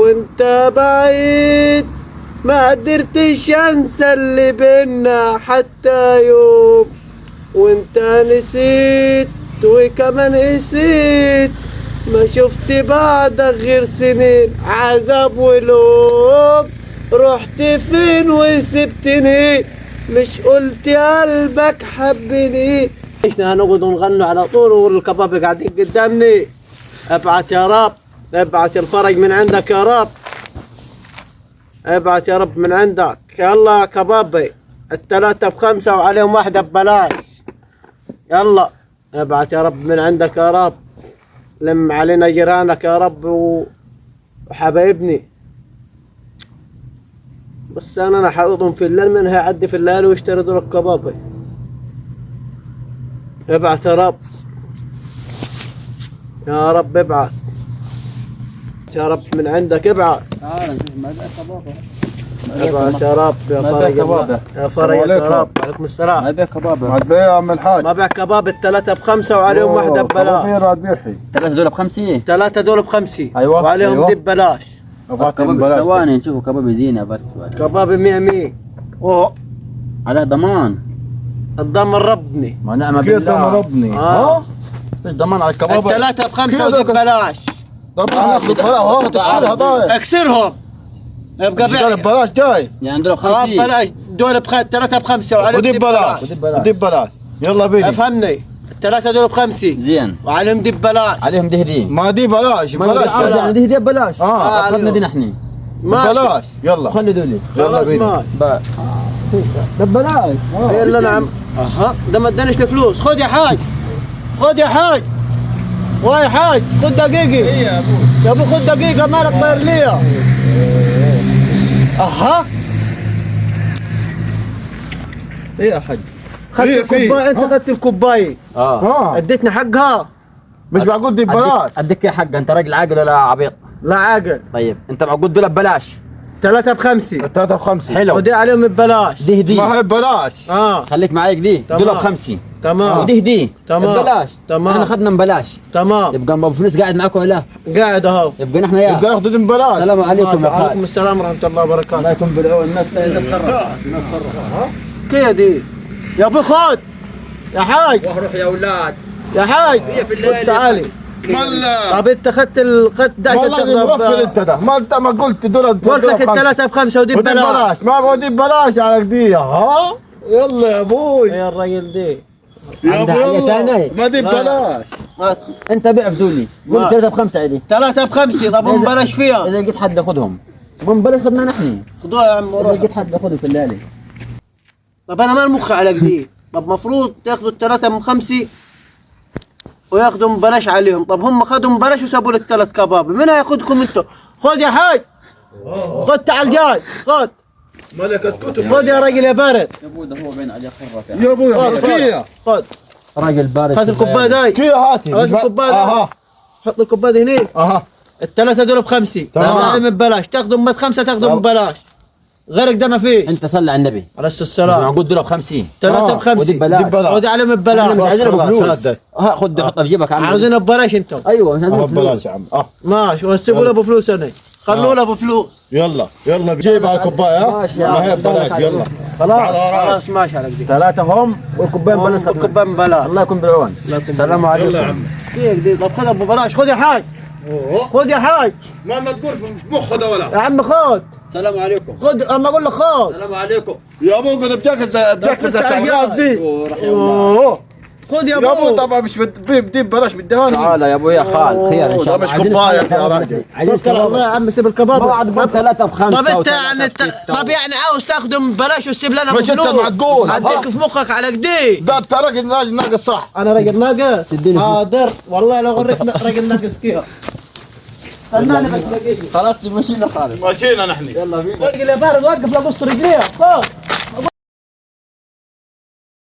وانت بعيد ما قدرتش انسى اللي بينا حتى يوم، وانت نسيت وكمان قسيت ما شفت بعدك غير سنين عذاب ولوم. رحت فين وسبتني مش قلت قلبك حبني. احنا هنقعد ونغنوا على طول والكباب قاعدين قدامني. ابعت يا رب، ابعت الفرج من عندك يا رب، ابعت يا رب من عندك. يلا يا كبابي، الثلاثة ب5 وعليهم واحدة ببلاش. يلا ابعت يا رب من عندك يا رب، لم علينا جيرانك يا رب وحبايبني. بس انا حاططهم في الليل، من هيعدي في الليل ويشتري دول الكبابي. ابعت يا رب، يا رب ابعت يا رب من عندك، ابعت. تعال نشوف ما بقى كبابة. ابعت يا رب يا فرج الله. يا فرج يا رب. وعليكم السلام. ما بقى كبابة. ما تبيع يا عم الحاج. ما بيع كباب، الثلاثة ب5 وعليهم واحدة ببلاش. كباب بيحي. 3 دول ب5. 3 دول ب5. أيوة. وعليهم أيوة. دي ببلاش. ابعتهم كباب ببلاش. ثواني نشوفوا كباب زينة بس. كباب 100 اوه على ضمان. الضامن ربني. ما نعم كيف بالله. ضمن ربني؟ اه فيش ضمان على الكباب. الثلاثة ب5 كده ودي كده. ببلاش. طب ناخذ ببلاش ها تكسرها طيب. اكسرهم. يبقى اشتغل بيع. ببلاش جاي. يعني دول اه ب5. ببلاش، دول 3 ب5 وعليهم ودي دي ببلاش. ودي ببلاش. يلا بيني. افهمني، الثلاثة دول ب5 زين. وعليهم دي ببلاش. عليهم دهدي. ما دي بلاش بلاش يعني جاي. دهدي ببلاش. اه اخذنا دي نحن. ماشي. ببلاش يلا. خلي ذولي. يلا خلاص بيني. ماشي. ببلاش. يلا نعم. اها ده ما ادانيش الفلوس. خذ يا حاج، خذ يا حاج. واي حاج خذ دقيقة. ايه يا ابوي. يا ابو خذ دقيقة مالك طاير ليا. اها ايه يا حاج. خدت في- الكوباية، انت ها؟ خدت الكوباية اه اديتني حقها. مش معقول دي ببلاش. اديك يا حق، انت راجل عاقل ولا عبيط؟ لا عاقل. طيب انت معقول دول ببلاش. 3 ب5 الثلاثة ب5. حلو. ودي عليهم ببلاش. دهدي. ما هي ببلاش. خليك معايا دي. تمام. دول ب5. تمام ودهدي. تمام. ببلاش. تمام. احنا اخذنا ببلاش. تمام. يبقى ابو فلوس قاعد معاكم ولا لا؟ قاعد اهو. يبقى نحن يا. يبقى ناخذ دي ببلاش. السلام عليكم يا وعليكم خالد. السلام ورحمة الله وبركاته. الله يكون بالعون. الناس تتخرج. كده دي يا ابو خد يا حاج، روح يا اولاد. يا حاج في الليل. تعالي. ملا طب انت خدت ده عشان والله مغفل تاخذ. انت ده. ما انت ما قلت دول قلت لك الثلاثة ب5 ودي ودي ببلاش. ببلاش. ما ودي ببلاش على دي ها. يلا يا ابوي. يا الراجل دي يا عندها ابوي حاجة يلا. تانية؟ ما دي ببلاش. انت بيع فدولي. ما. قول 3 ب5 عادي. 3 ب5. طب هم بلاش فيها. اذا لقيت حد خذهم. ببلاش خذنا نحن. خذوها يا عم اذا وروح. لقيت حد خذهم في الليالي. طب انا ما المخ على جديد. طب مفروض تاخذوا ال3 ب5 وياخذوا ببلاش عليهم. طب هم خذوا ببلاش وسابوا لك 3 كباب، من هياخذكم انتوا؟ خذ يا حاج، خذ تعال جاي، خذ ملكة كتب. خذ يا راجل يا بارد. يا ابو ده هو باين عليه خرف يا ابوي كيا. خذ راجل بارد. هات الكوبايه داي. كيا هاتي. هات الكوبايه داي. اها حط الكوبايه دي هنا. اها. ال3 دول ب5. تمام. ببلاش، تاخذوا بس 5 تاخذوا يلا. ببلاش. غيرك ده ما فيش. انت صلي على النبي. عليه مش السلام. معقول دول ب5. 3 ودي ب5 ببلاش. دي ببلاش. ودي عليهم ببلاش. مش عايزين ابو خلاص، فلوس. هات. ها خد حطها في جيبك. عاوزين ببلاش انتم. ايوه مش اه عايزين ببلاش فلوس. يا عم. ماشي، وسيبوا له ابو فلوس انا. خلوا له ابو فلوس. يلا يلا جيب على الكوبايه ها. ماشي يا ما هي عم. ببلاش يلا. خلاص. تعال وراي. خلاص ماشي على كده. 3 هم والكوبايين ببلاش. كوبايه ببلاش. الله يكون بالعون. السلام يلا يا عليكم. عم. كيف دي؟ طب خذها ببلاش. خذ يا حاج، اوه خذ يا حاج. ما تقول في مخه ده ولا. يا عم خذ السلام عليكم. خذ، اما اقول لك خذ. السلام عليكم. يا ابو قد بجهز التعبيرات دي. روح يا اوه خذ يا يا ابو ابو. طبعا مش بدي ببلاش بدهاني. تعال يا ابو يا خال خير ان شاء الله. ده مش كوبايه يا راجل. توكل على الله يا عم، سيب الكباب. بعد قلت 3 ب5. طب انت يعني طب يعني عاوز تاخذهم ببلاش وتسيب لنا مش انت بفلوس؟ معقول. اديك في مخك على كده. ده انت راجل ناقص صح. انا راجل ناقص. تديني حاضر والله لو وريتنا راجل ناقص كيف. استناني بس دقيقة. خلاص مشينا خالد. ماشينا نحن. يلا بينا. رجل يا بارد وقف لابص رجليها. خذ